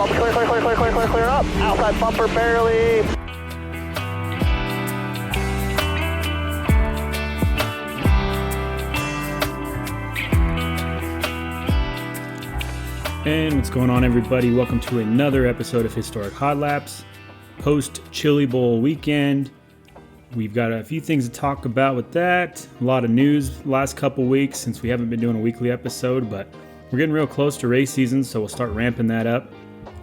bumper, clear up. Outside bumper, barely. And what's going on, everybody? Welcome to another episode of Historic Hot Laps. Post Chili Bowl weekend. We've got a few things to talk about with that. A lot of news the last couple weeks since we haven't been doing a weekly episode, but we're getting real close to race season, so we'll start ramping that up.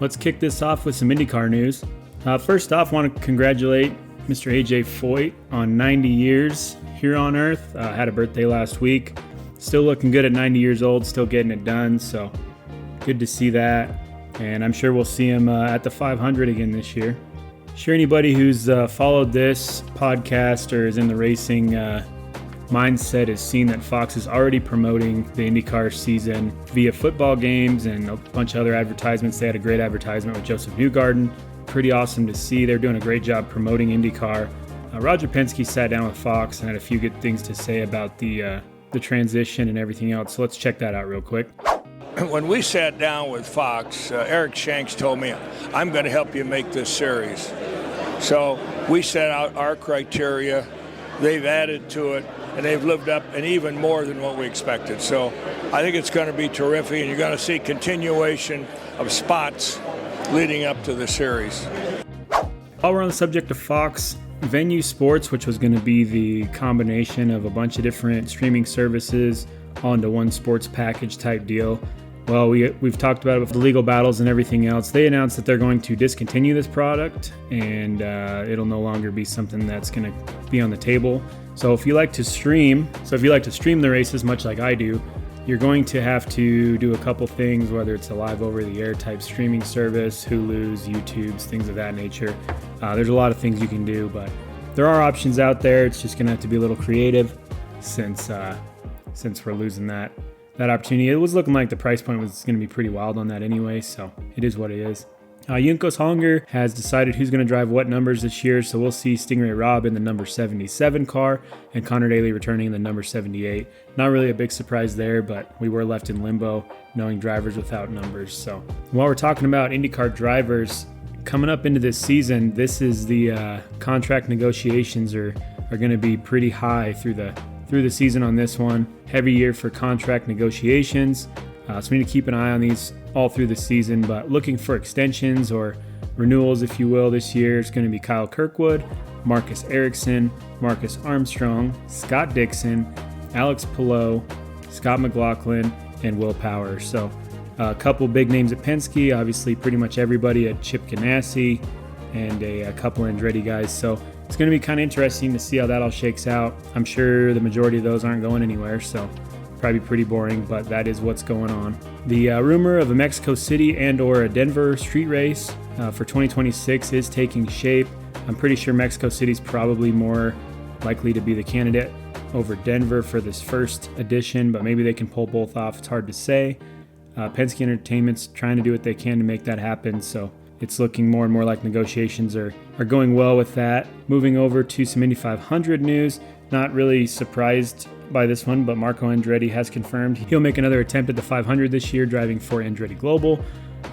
Let's kick this off with some INDYCAR news. First off, I want to congratulate Mr. AJ Foyt on 90 years here on Earth. Had a birthday last week. Still looking good at 90 years old, still getting it done, so good to see that. And I'm sure we'll see him at the 500 again this year. Sure, anybody who's followed this podcast or is in the racing mindset has seen that Fox is already promoting the IndyCar season via football games and a bunch of other advertisements. They had a great advertisement with Joseph Newgarden. Pretty awesome to see. They're doing a great job promoting IndyCar. Roger Penske sat down with Fox and had a few good things to say about the transition and everything else. So let's check that out real quick. When we sat down with Fox, Eric Shanks told me, I'm going to help you make this series. So we set out our criteria, they've added to it, and they've lived up and even more than what we expected. So I think it's going to be terrific, and you're going to see continuation of spots leading up to the series. While we're on the subject of Fox, Venue Sports, which was going to be the combination of a bunch of different streaming services onto one sports package type deal. Well, we've talked about it with the legal battles and everything else. They announced that they're going to discontinue this product, and it'll no longer be something that's going to be on the table. So if you like to stream the races, much like I do, you're going to have to do a couple things, whether it's a live over-the-air type streaming service, Hulu's, YouTube's, things of that nature. There's a lot of things you can do, but there are options out there. It's just going to have to be a little creative since we're losing that opportunity. It was looking like the price point was going to be pretty wild on that anyway, so it is what it is. Juncos Hollinger has decided who's going to drive what numbers this year, so we'll see Stingray Robb in the number 77 car and Connor Daly returning in the number 78. Not really a big surprise there, but we were left in limbo knowing drivers without numbers. So while we're talking about IndyCar drivers, coming up into this season, this is the contract negotiations are going to be pretty high through the season on this one. Heavy year for contract negotiations. So we need to keep an eye on these all through the season, but looking for extensions or renewals, if you will, this year. It's going to be Kyle Kirkwood, Marcus Ericsson, Marcus Armstrong, Scott Dixon, Alex Palou, Scott McLaughlin, and Will Power. So a couple big names at Penske, obviously pretty much everybody at Chip Ganassi, and a couple Andretti guys. So it's going to be kind of interesting to see how that all shakes out. I'm sure the majority of those aren't going anywhere, so probably pretty boring, but that is what's going on. The rumor of a Mexico City and or a Denver street race for 2026 is taking shape. I'm pretty sure Mexico City's probably more likely to be the candidate over Denver for this first edition, but maybe they can pull both off. It's hard to say. Penske Entertainment's trying to do what they can to make that happen, so it's looking more and more like negotiations are going well with that. Moving over to some Indy 500 news. Not really surprised by this one, but Marco Andretti has confirmed he'll make another attempt at the 500 this year, driving for Andretti Global.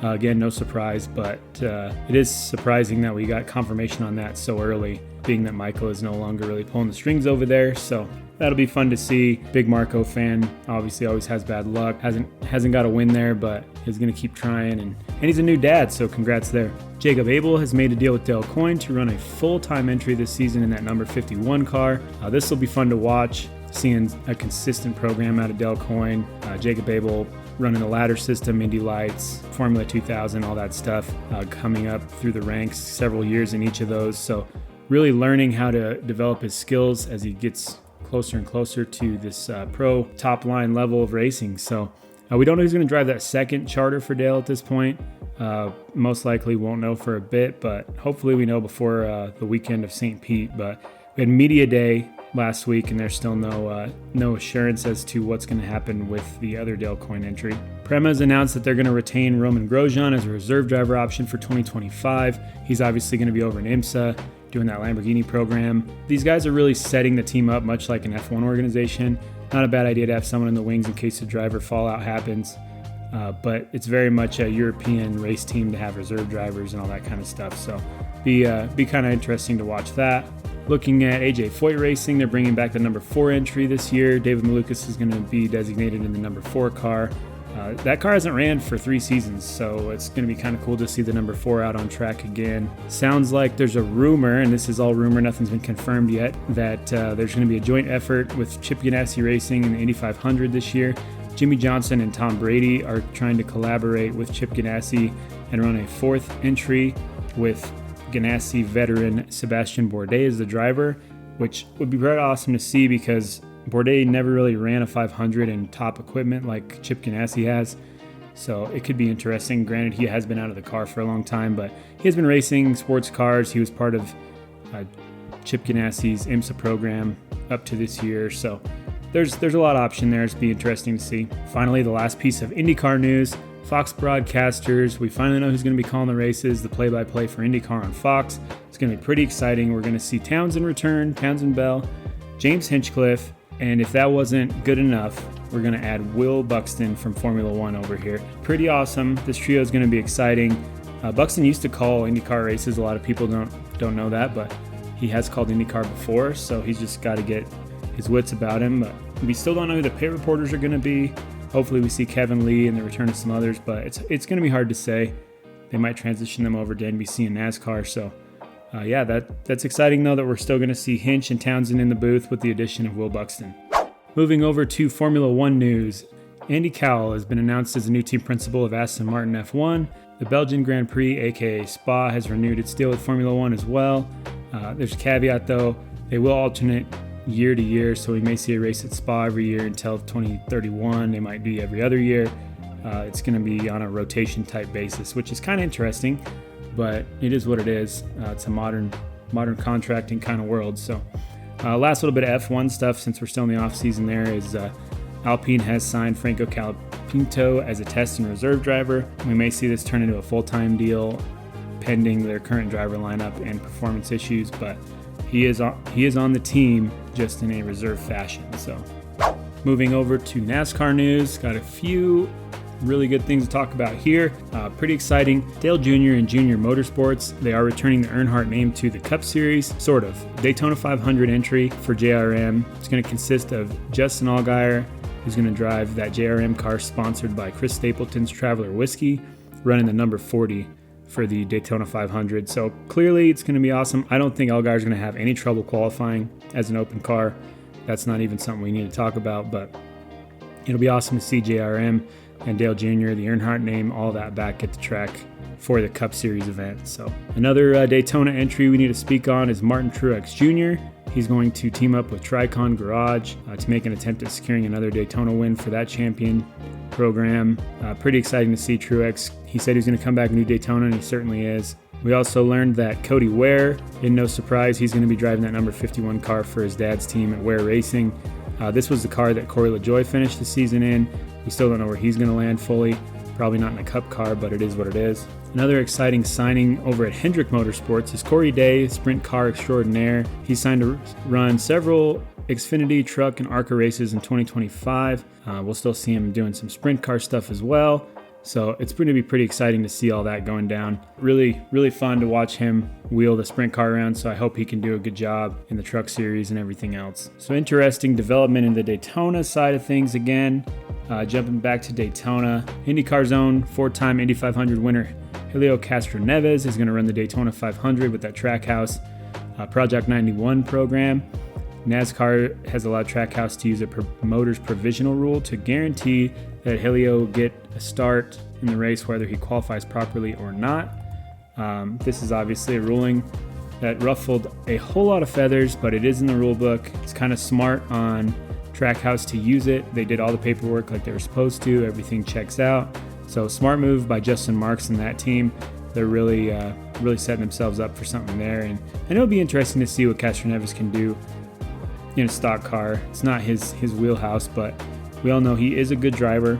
Again, no surprise, but it is surprising that we got confirmation on that so early, being that Michael is no longer really pulling the strings over there. So that'll be fun to see. Big Marco fan, obviously always has bad luck. Hasn't got a win there, but he's going to keep trying, and he's a new dad, so congrats there. Jacob Abel has made a deal with Dale Coyne to run a full-time entry this season in that number 51 car. This will be fun to watch, seeing a consistent program out of Dale Coyne. Jacob Abel running the ladder system, Indy Lights, Formula 2000, all that stuff, coming up through the ranks, several years in each of those. So really learning how to develop his skills as he gets closer and closer to this pro top line level of racing. So we don't know who's going to drive that second charter for Dale at this point. Most likely won't know for a bit, but hopefully we know before the weekend of St. Pete. But we had media day last week, and there's still no assurance as to what's going to happen with the other Dale Coyne entry. Prema has announced that they're going to retain Roman Grosjean as a reserve driver option for 2025. He's obviously going to be over in IMSA doing that Lamborghini program. These guys are really setting the team up much like an F1 organization. Not a bad idea to have someone in the wings in case the driver fallout happens. but it's very much a European race team to have reserve drivers and all that kind of stuff. So be kind of interesting to watch that. Looking at AJ Foyt Racing, they're bringing back the number 4 entry this year. David Malukas is going to be designated in the number 4 car. That car hasn't ran for 3 seasons, so it's going to be kind of cool to see the number 4 out on track again. Sounds like there's a rumor, and this is all rumor, nothing's been confirmed yet, that there's going to be a joint effort with Chip Ganassi Racing in the Indy 500 this year. Jimmy Johnson and Tom Brady are trying to collaborate with Chip Ganassi and run a 4th entry with Ganassi veteran Sebastian Bourdais as the driver, which would be very awesome to see because Bourdais never really ran a 500 in top equipment like Chip Ganassi has, so it could be interesting. Granted, he has been out of the car for a long time, but he has been racing sports cars. He was part of Chip Ganassi's IMSA program up to this year, so there's a lot of option there. It's be interesting to see. Finally, the last piece of IndyCar news. Fox broadcasters, we finally know who's going to be calling the races, the play-by-play for IndyCar on Fox. It's going to be pretty exciting. We're going to see Townsend return, Townsend Bell, James Hinchcliffe, and if that wasn't good enough, we're going to add Will Buxton from Formula One over here. Pretty awesome. This trio is going to be exciting. Buxton used to call IndyCar races. A lot of people don't know that, but he has called IndyCar before, so he's just got to get his wits about him. But we still don't know who the pit reporters are going to be. Hopefully we see Kevin Lee and the return of some others, but it's going to be hard to say. They might transition them over to NBC and NASCAR. So, that's exciting, though, that we're still going to see Hinch and Townsend in the booth with the addition of Will Buxton. Moving over to Formula One news. Andy Cowell has been announced as the new team principal of Aston Martin F1. The Belgian Grand Prix, aka Spa, has renewed its deal with Formula One as well. There's a caveat, though. They will alternate year to year, so we may see a race at Spa every year until 2031. They might be every other year. It's going to be on a rotation type basis, which is kind of interesting, but it is what it is. It's a modern contracting kind of world. So last little bit of F1 stuff, since we're still in the off season, there is Alpine has signed Franco Colapinto as a test and reserve driver. We may see this turn into a full-time deal pending their current driver lineup and performance issues, but he is on the team, just in a reserve fashion. So moving over to NASCAR news, got a few really good things to talk about here. Pretty exciting. Dale Jr. and Junior Motorsports, they are returning the Earnhardt name to the Cup Series, sort of. Daytona 500 entry for JRM. It's going to consist of Justin Allgaier, who's going to drive that JRM car sponsored by Chris Stapleton's Traveler Whiskey, running the number 40 for the Daytona 500. So clearly it's going to be awesome. I don't think Allgaier is going to have any trouble qualifying as an open car. That's not even something we need to talk about, but it'll be awesome to see JRM and Dale Jr., the Earnhardt name, all that back at the track for the Cup Series event. So another Daytona entry we need to speak on is Martin Truex Jr. He's going to team up with Tricon Garage to make an attempt at securing another Daytona win for that champion program. Pretty exciting to see Truex. He said he's going to come back new Daytona, and he certainly is. We also learned that Cody Ware, in no surprise, he's going to be driving that number 51 car for his dad's team at Ware Racing. This was the car that Corey LaJoie finished the season in. We still don't know where he's going to land fully. Probably not in a Cup car, but it is what it is. Another exciting signing over at Hendrick Motorsports is Corey Day, sprint car extraordinaire. He's signed to run several Xfinity, truck, and ARCA races in 2025. We'll still see him doing some sprint car stuff as well. So it's going to be pretty exciting to see all that going down. Really, really fun to watch him wheel the sprint car around, so I hope he can do a good job in the truck series and everything else. So interesting development in the Daytona side of things again. Jumping back to Daytona, IndyCar's own 4-time Indy 500 winner Helio Castroneves is going to run the Daytona 500 with that Trackhouse Project 91 program. NASCAR has allowed Trackhouse to use a promoter's provisional rule to guarantee that Helio get a start in the race whether he qualifies properly or not. This is obviously a ruling that ruffled a whole lot of feathers, but it is in the rule book. It's kind of smart on Trackhouse to use it. They did all the paperwork like they were supposed to. Everything checks out. So smart move by Justin Marks and that team. They're really setting themselves up for something there. And it'll be interesting to see what Castroneves can do in a stock car. It's not his wheelhouse, but we all know he is a good driver.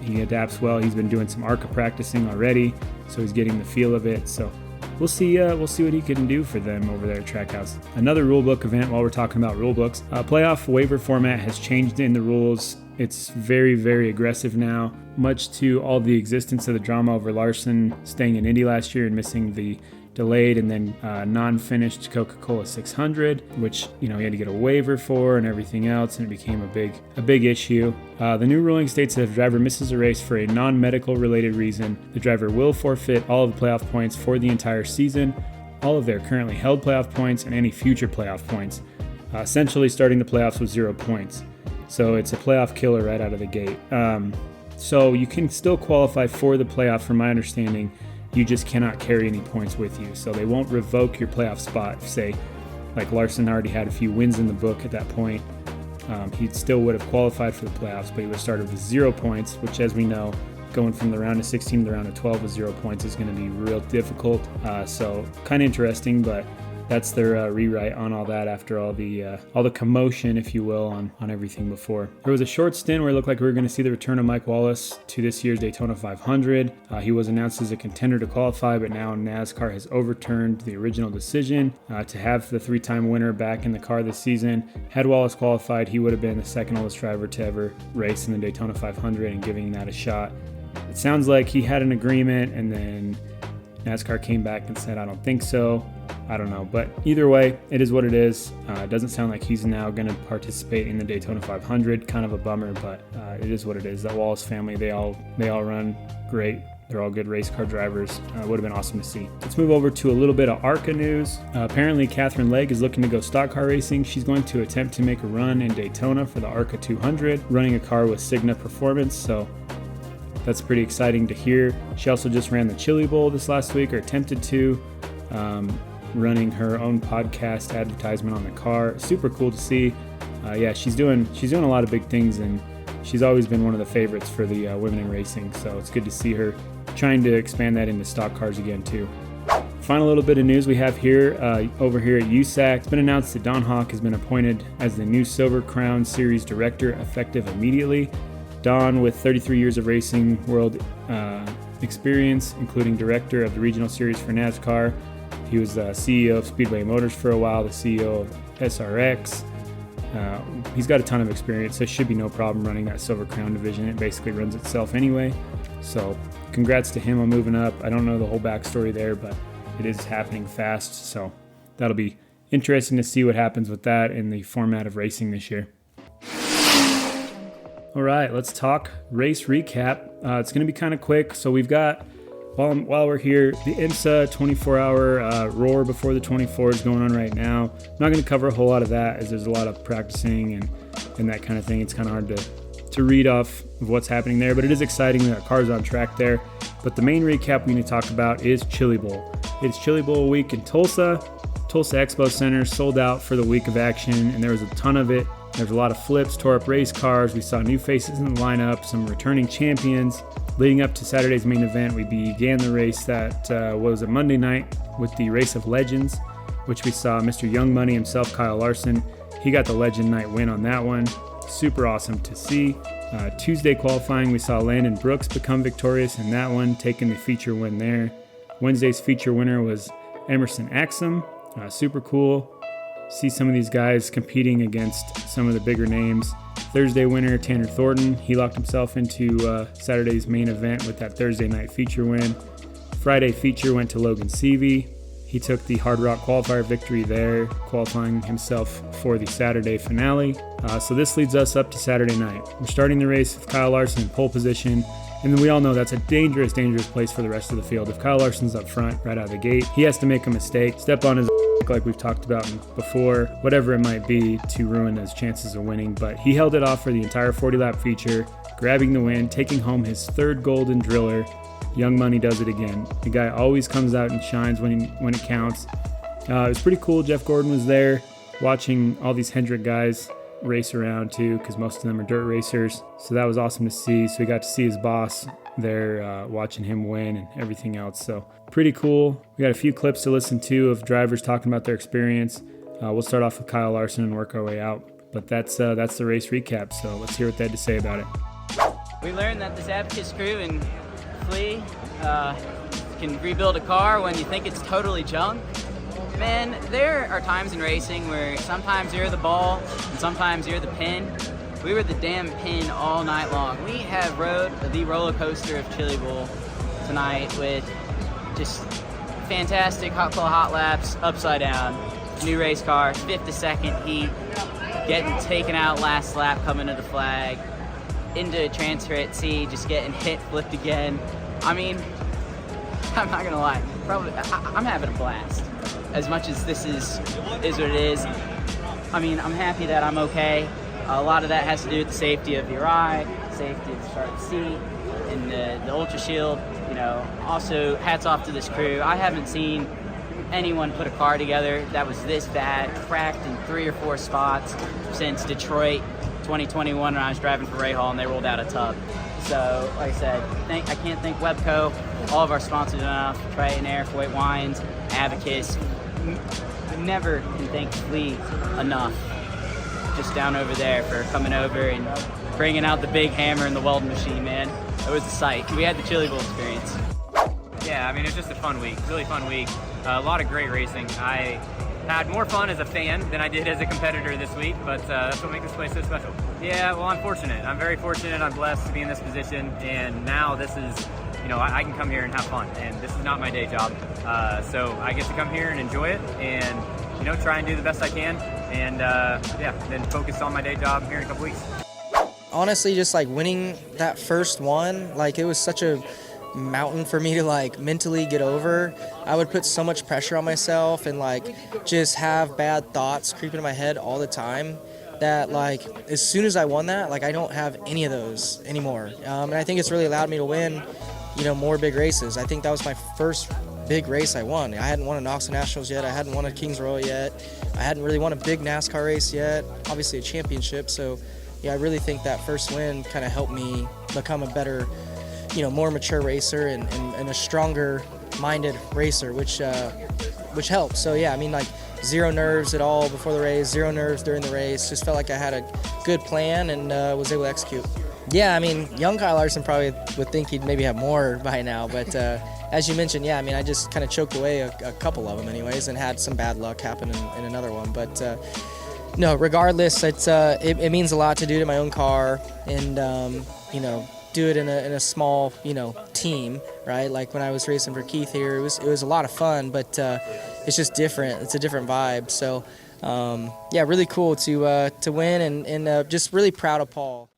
He adapts well. He's been doing some ARCA practicing already, so he's getting the feel of it. So we'll see what he can do for them over there at Trackhouse. Another rulebook event while we're talking about rulebooks. Playoff waiver format has changed in the rules It's very, very aggressive now, much to all the existence of the drama over Larson staying in Indy last year and missing the delayed and then non-finished Coca-Cola 600, which he had to get a waiver for and everything else, and it became a big issue. The new ruling states that if a driver misses a race for a non-medical related reason, the driver will forfeit all of the playoff points for the entire season, all of their currently held playoff points, and any future playoff points, essentially starting the playoffs with 0 points. So it's a playoff killer right out of the gate. So you can still qualify for the playoff, from my understanding. You just cannot carry any points with you. So they won't revoke your playoff spot. Say, like Larson already had a few wins in the book at that point. He still would have qualified for the playoffs, but he would have started with 0 points, which, as we know, going from the round of 16 to the round of 12 with 0 points is going to be real difficult. So kind of interesting, but that's their rewrite on all that after all the commotion, if you will, on everything before. There was a short stint where it looked like we were going to see the return of Mike Wallace to this year's Daytona 500. He was announced as a contender to qualify, but now NASCAR has overturned the original decision to have the 3-time winner back in the car this season. Had Wallace qualified, he would have been the second oldest driver to ever race in the Daytona 500 and giving that a shot. It sounds like he had an agreement and then NASCAR came back and said, I don't think so. I don't know, but either way, it is what it is. It doesn't sound like he's now going to participate in the Daytona 500. Kind of a bummer, but it is what it is. That Wallace family, they all run great. They're all good race car drivers. Would have been awesome to see. Let's move over to a little bit of ARCA news. Apparently, Catherine Legg is looking to go stock car racing. She's going to attempt to make a run in Daytona for the ARCA 200, running a car with Cigna Performance. So that's pretty exciting to hear. She also just ran the Chili Bowl this last week, or attempted to. Running her own podcast advertisement on the car. Super cool to see. She's doing a lot of big things, and she's always been one of the favorites for the women in racing. So it's good to see her trying to expand that into stock cars again too. Final little bit of news we have here over here at USAC. It's been announced that Don Hawk has been appointed as the new Silver Crown Series director effective immediately. Don, with 33 years of racing world experience, including director of the regional series for NASCAR. He was the CEO of Speedway Motors for a while, the CEO of SRX. He's got a ton of experience, so it should be no problem running that Silver Crown division. It basically runs itself anyway. So congrats to him on moving up. I don't know the whole backstory there, but it is happening fast. So that'll be interesting to see what happens with that in the format of racing this year. All right, let's talk race recap. It's going to be kind of quick. So we've got, while we're here, the IMSA 24-hour roar before the 24 is going on right now. I'm not going to cover a whole lot of that, as there's a lot of practicing and that kind of thing. It's kind of hard to read off of what's happening there, but it is exciting that our car's on track there. But the main recap we need to talk about is Chili Bowl. It's Chili Bowl week in Tulsa. Tulsa Expo Center sold out for the week of action, and there was a ton of it. There's a lot of flips, tore up race cars. We saw new faces in the lineup, some returning champions. Leading up to Saturday's main event, we began the race that was a Monday night with the Race of Legends, which we saw Mr. Young Money himself, Kyle Larson. He got the Legend Night win on that one. Super awesome to see. Tuesday qualifying, we saw Landon Brooks become victorious in that one, taking the feature win there. Wednesday's feature winner was Emerson Axum. Super cool. See some of these guys competing against some of the bigger names. Thursday winner, Tanner Thornton. He locked himself into Saturday's main event with that Thursday night feature win. Friday feature went to Logan Seavey. He took the Hard Rock qualifier victory there, qualifying himself for the Saturday finale. So this leads us up to Saturday night. We're starting the race with Kyle Larson in pole position. And then we all know that's a dangerous, dangerous place for the rest of the field. If Kyle Larson's up front right out of the gate, he has to make a mistake, step on his like we've talked about before, whatever it might be, to ruin his chances of winning. But he held it off for the entire 40-lap feature, grabbing the win, taking home his third golden driller. Young Money does it again. The guy always comes out and shines when it counts. It was pretty cool. Jeff Gordon was there watching all these Hendrick guys race around too, because most of them are dirt racers. So that was awesome to see. So we got to see his boss there watching him win and everything else. So pretty cool. We got a few clips to listen to of drivers talking about their experience. We'll start off with Kyle Larson and work our way out. But that's the race recap. So let's hear what they had to say about it. We learned that this advocate screw and flea can rebuild a car when you think it's totally junk. Man, there are times in racing where sometimes you're the ball and sometimes you're the pin. We were the damn pin all night long. We have rode the roller coaster of Chili Bowl tonight with just fantastic hot laps, upside down, new race car, 5th to 2nd heat, getting taken out last lap coming to the flag, into transfer at sea, just getting hit, flipped again. I mean, I'm not gonna lie, probably I'm having a blast. As much as this is what it is. I mean, I'm happy that I'm okay. A lot of that has to do with the safety of your ride, safety of the start of the seat, and the Ultra Shield. You know, also hats off to this crew. I haven't seen anyone put a car together that was this bad, cracked in 3 or 4 spots since Detroit 2021 when I was driving for Ray Hall and they rolled out a tub. So, like I said, I can't thank Webco, all of our sponsors enough, Trey and Air, White Wines, Abacus. I never can thank Lee enough. Just down over there for coming over and bringing out the big hammer and the welding machine, man. It was a sight. We had the Chili Bowl experience. Yeah, I mean, it was just a fun week, really fun week. A lot of great racing. I had more fun as a fan than I did as a competitor this week, but that's what makes this place so special. Yeah, well, I'm fortunate. I'm very fortunate. I'm blessed to be in this position, and now this is, you know, I can come here and have fun, and this is not my day job. So I get to come here and enjoy it, and, you know, try and do the best I can, and then focus on my day job here in a couple weeks. Honestly, just like winning that first one, like it was such a mountain for me to like mentally get over. I would put so much pressure on myself and like just have bad thoughts creeping in my head all the time that like as soon as I won that, like I don't have any of those anymore. And I think it's really allowed me to win, you know, more big races. I think that was my first big race I won. I hadn't won a Knoxville Nationals yet. I hadn't won a Kings Royal yet. I hadn't really won a big NASCAR race yet, obviously a championship. So yeah, I really think that first win kind of helped me become a better, you know, more mature racer and a stronger minded racer, which helps. So yeah, I mean, like zero nerves at all before the race, zero nerves during the race. Just felt like I had a good plan and was able to execute. Yeah, I mean, young Kyle Larson probably would think he'd maybe have more by now, but as you mentioned, yeah, I mean, I just kind of choked away a couple of them anyways and had some bad luck happen in another one. But no, regardless, it means a lot to do it in my own car and, you know, do it in a small, you know, team, right? Like when I was racing for Keith here, it was a lot of fun, but it's just different. It's a different vibe. So, yeah, really cool to win and just really proud of Paul.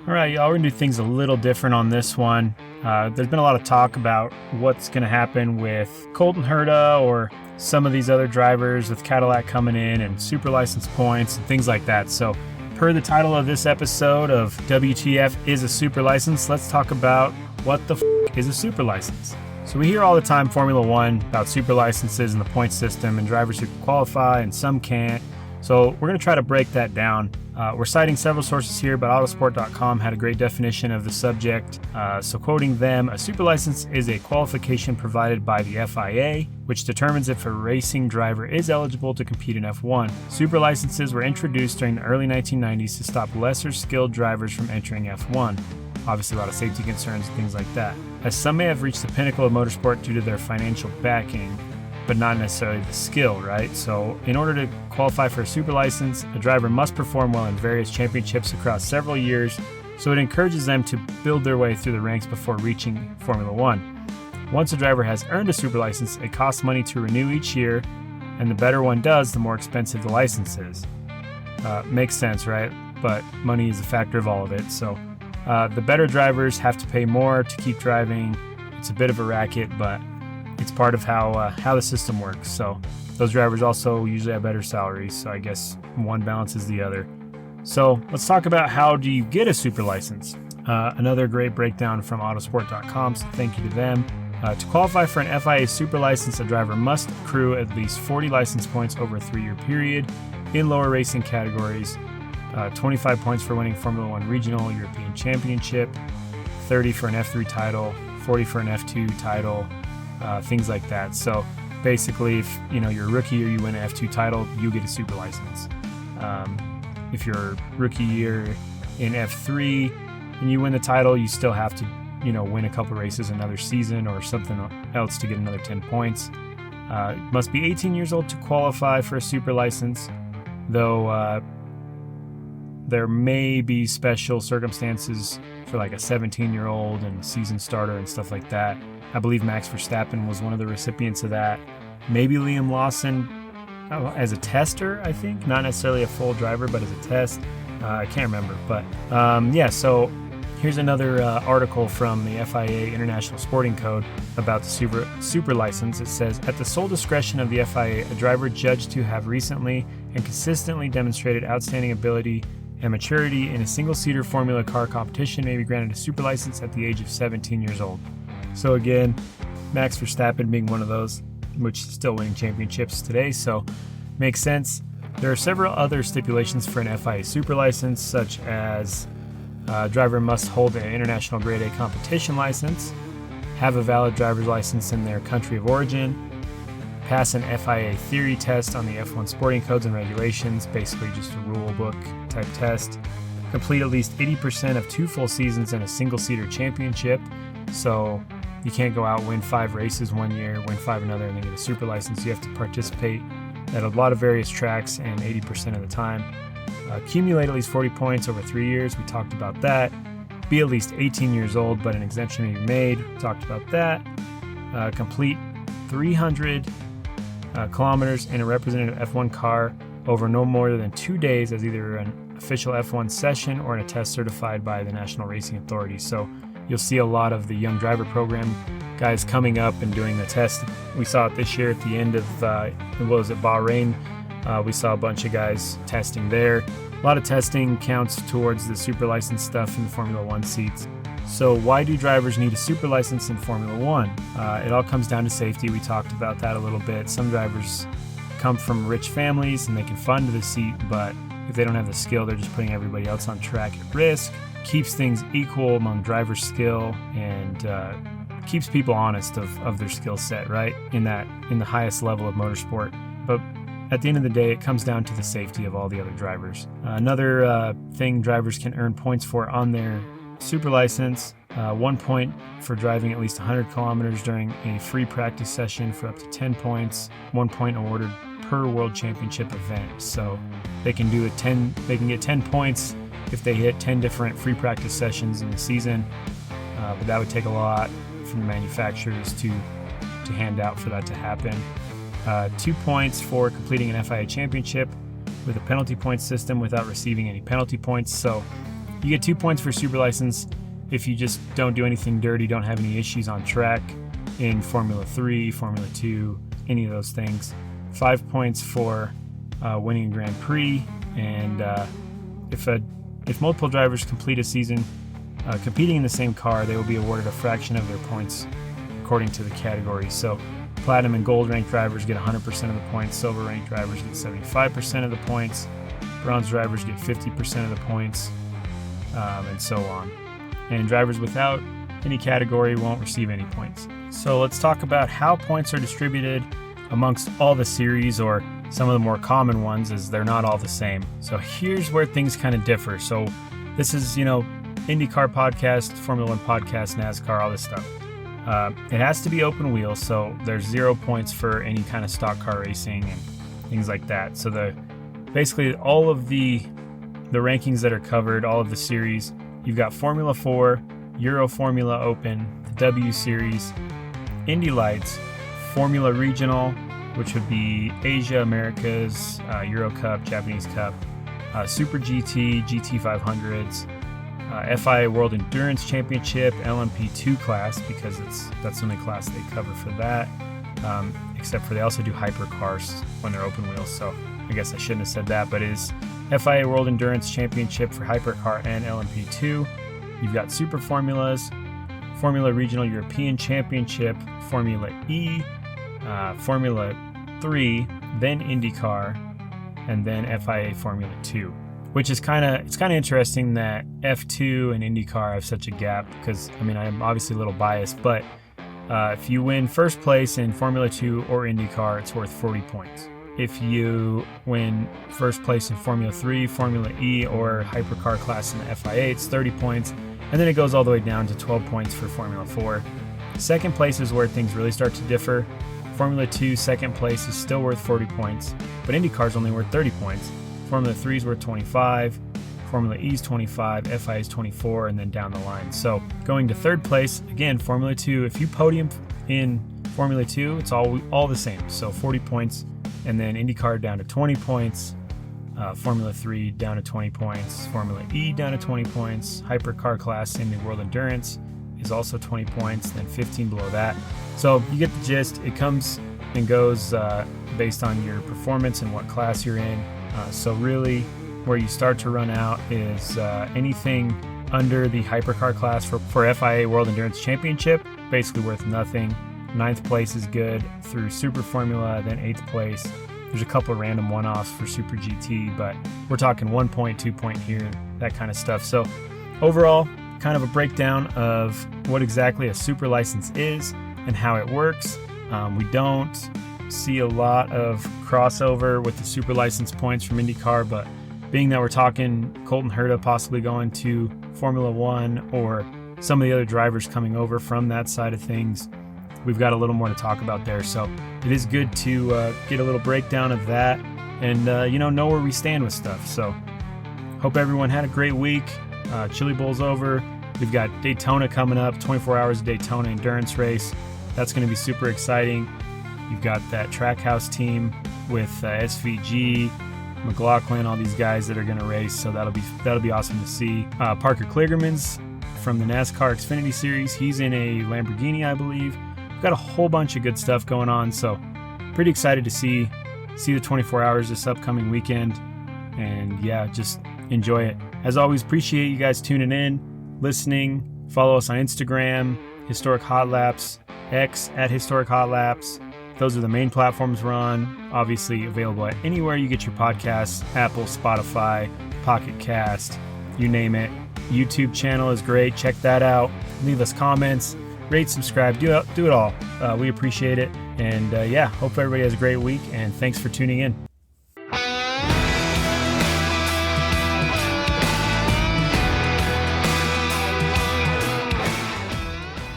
All right, y'all, we're going to do things a little different on this one. There's been a lot of talk about what's going to happen with Colton Herta or some of these other drivers with Cadillac coming in and super license points and things like that. So per the title of this episode of WTF is a super license, let's talk about what the is a super license. So we hear all the time Formula One about super licenses and the point system and drivers who can qualify and some can't. So we're going to try to break that down. We're citing several sources here, but Autosport.com had a great definition of the subject. So quoting them, a super license is a qualification provided by the FIA, which determines if a racing driver is eligible to compete in F1. Super licenses were introduced during the early 1990s to stop lesser skilled drivers from entering F1. Obviously a lot of safety concerns and things like that. As some may have reached the pinnacle of motorsport due to their financial backing, but not necessarily the skill, right? So in order to qualify for a super license, a driver must perform well in various championships across several years, so it encourages them to build their way through the ranks before reaching Formula One. Once a driver has earned a super license, it costs money to renew each year, and the better one does, the more expensive the license is. Makes sense, right? But money is a factor of all of it, so the better drivers have to pay more to keep driving. It's a bit of a racket, but it's part of how the system works. So those drivers also usually have better salaries. So I guess one balances the other. So let's talk about how do you get a super license. Another great breakdown from Autosport.com. So thank you to them. To qualify for an FIA super license, a driver must accrue at least 40 license points over a 3-year period in lower racing categories. 25 points for winning Formula One Regional European Championship, 30 for an F3 title, 40 for an F2 title. Things like that. So basically, if you're a rookie or you win an F2 title, you get a super license. If you're rookie year in F3 and you win the title, you still have to, win a couple races another season or something else to get another 10 points. Must be 18 years old to qualify for a super license, though there may be special circumstances for like a 17-year-old and season starter and stuff like that. I believe Max Verstappen was one of the recipients of that. Maybe Liam Lawson as a tester, I think. Not necessarily a full driver, but as a test. I can't remember. But so here's another article from the FIA International Sporting Code about the super license. It says, at the sole discretion of the FIA, a driver judged to have recently and consistently demonstrated outstanding ability and maturity in a single-seater Formula car competition may be granted a super license at the age of 17 years old. So again, Max Verstappen being one of those, which is still winning championships today, so makes sense. There are several other stipulations for an FIA super license, such as a driver must hold an international grade A competition license, have a valid driver's license in their country of origin, pass an FIA theory test on the F1 sporting codes and regulations, basically just a rule book type test, complete at least 80% of 2 full seasons in a single-seater championship. So you can't go out, win 5 races one year, win 5 another, and then get a super license. You have to participate at a lot of various tracks and 80% of the time. Accumulate at least 40 points over 3 years. We talked about that. Be at least 18 years old, but an exemption may be made. We talked about that. Complete 300 kilometers in a representative F1 car over no more than 2 days as either an official F1 session or in a test certified by the National Racing Authority. So you'll see a lot of the young driver program guys coming up and doing the test. We saw it this year at the end of, Bahrain? We saw a bunch of guys testing there. A lot of testing counts towards the super license stuff in the Formula One seats. So why do drivers need a super license in Formula One? It all comes down to safety. We talked about that a little bit. Some drivers come from rich families and they can fund the seat, but if they don't have the skill, they're just putting everybody else on track at risk. Keeps things equal among driver skill and keeps people honest of their skill set, right? In the highest level of motorsport. But at the end of the day, it comes down to the safety of all the other drivers. Another thing drivers can earn points for on their super license, 1 point for driving at least 100 kilometers during a free practice session for up to 10 points, 1 point awarded per World Championship event. So they can get 10 points if they hit 10 different free practice sessions in the season, but that would take a lot from the manufacturers to hand out for that to happen. 2 points for completing an FIA championship with a penalty point system without receiving any penalty points. So you get 2 points for super license if you just don't do anything dirty, don't have any issues on track in Formula 3, Formula 2, any of those things. 5 points for winning a Grand Prix, and if multiple drivers complete a season competing in the same car, they will be awarded a fraction of their points according to the category. So platinum and gold ranked drivers get 100% of the points, silver ranked drivers get 75% of the points, bronze drivers get 50% of the points, and so on. And drivers without any category won't receive any points. So let's talk about how points are distributed amongst all the series, or some of the more common ones, as they're not all the same. So here's where things kind of differ. So this is, INDYCAR podcast, Formula One podcast, NASCAR, all this stuff. It has to be open wheel, so there's 0 points for any kind of stock car racing and things like that. So basically all of the rankings that are covered, all of the series, you've got Formula 4, Euro Formula Open, the W Series, Indy Lights, Formula Regional, which would be Asia, Americas, Euro Cup, Japanese Cup, Super GT, GT 500s, FIA World Endurance Championship, LMP2 class, because that's the only class they cover for that, except for they also do hypercars when they're open wheels, so I guess I shouldn't have said that, but it is FIA World Endurance Championship for hypercar and LMP2. You've got Super Formulas, Formula Regional European Championship, Formula E, Formula 3, then INDYCAR, and then FIA Formula 2. Which is kind of interesting that F2 and INDYCAR have such a gap, because I'm obviously a little biased, but if you win first place in Formula 2 or INDYCAR, it's worth 40 points. If you win first place in Formula 3, Formula E, or hypercar class in the FIA, it's 30 points, and then it goes all the way down to 12 points for Formula 4. Second place is where things really start to differ. Formula 2, second place is still worth 40 points, but INDYCAR is only worth 30 points. Formula 3 is worth 25, Formula E's 25, FIA's 24, and then down the line. So going to third place, again, Formula 2, if you podium in Formula 2, it's all the same. So 40 points, and then INDYCAR down to 20 points, Formula 3 down to 20 points, Formula E down to 20 points, Hypercar class in the World Endurance is also 20 points, then 15 below that. So you get the gist. It comes and goes based on your performance and what class you're in. So really where you start to run out is anything under the Hypercar class for FIA World Endurance Championship, basically worth nothing. 9th place is good through Super Formula, then 8th place. There's a couple of random one-offs for Super GT, but we're talking 1 point, 2 point here, that kind of stuff. So overall, kind of a breakdown of what exactly a super license is and how it works. We don't see a lot of crossover with the super license points from INDYCAR, but being that we're talking Colton Herta possibly going to Formula One or some of the other drivers coming over from that side of things, we've got a little more to talk about there. So it is good to get a little breakdown of that and know where we stand with stuff. So hope everyone had a great week. Chili Bowl's over. We've got Daytona coming up, 24 hours of Daytona endurance race. That's going to be super exciting. You've got that Trackhouse team with SVG, McLaughlin, all these guys that are going to race. So that'll be awesome to see. Parker Kligerman's from the NASCAR Xfinity Series. He's in a Lamborghini, I believe. We've got a whole bunch of good stuff going on. So pretty excited to see the 24 hours this upcoming weekend. And yeah, just enjoy it. As always, appreciate you guys tuning in, listening. Follow us on Instagram, Historic Hot Laps, X at Historic Hot Laps. Those are the main platforms we're on. Obviously available at anywhere you get your podcasts, Apple, Spotify, Pocket Cast, you name it. YouTube channel is great. Check that out. Leave us comments, rate, subscribe, do it all. We appreciate it. And hope everybody has a great week, and thanks for tuning in.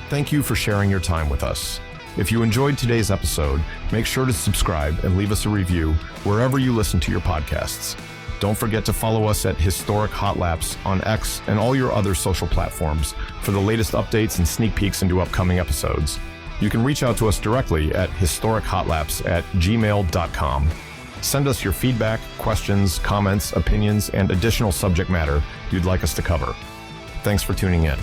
Thank you for sharing your time with us. If you enjoyed today's episode, make sure to subscribe and leave us a review wherever you listen to your podcasts. Don't forget to follow us at Historic Hot Laps on X and all your other social platforms for the latest updates and sneak peeks into upcoming episodes. You can reach out to us directly at historichotlaps@gmail.com. Send us your feedback, questions, comments, opinions, and additional subject matter you'd like us to cover. Thanks for tuning in.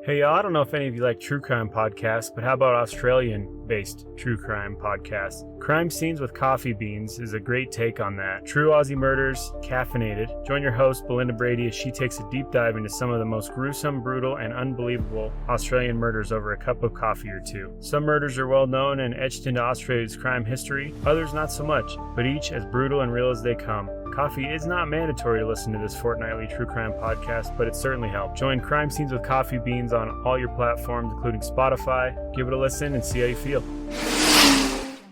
Hey y'all, I don't know if any of you like true crime podcasts, but how about Australian-based true crime podcasts? Crime Scenes with Coffee Beans is a great take on that. True Aussie murders, caffeinated. Join your host, Belinda Brady, as she takes a deep dive into some of the most gruesome, brutal, and unbelievable Australian murders over a cup of coffee or two. Some murders are well known and etched into Australia's crime history, others not so much, but each as brutal and real as they come. Coffee is not mandatory to listen to this fortnightly true crime podcast, but it certainly helped. Join Crime Scenes with Coffee Beans on all your platforms, including Spotify. Give it a listen and see how you feel.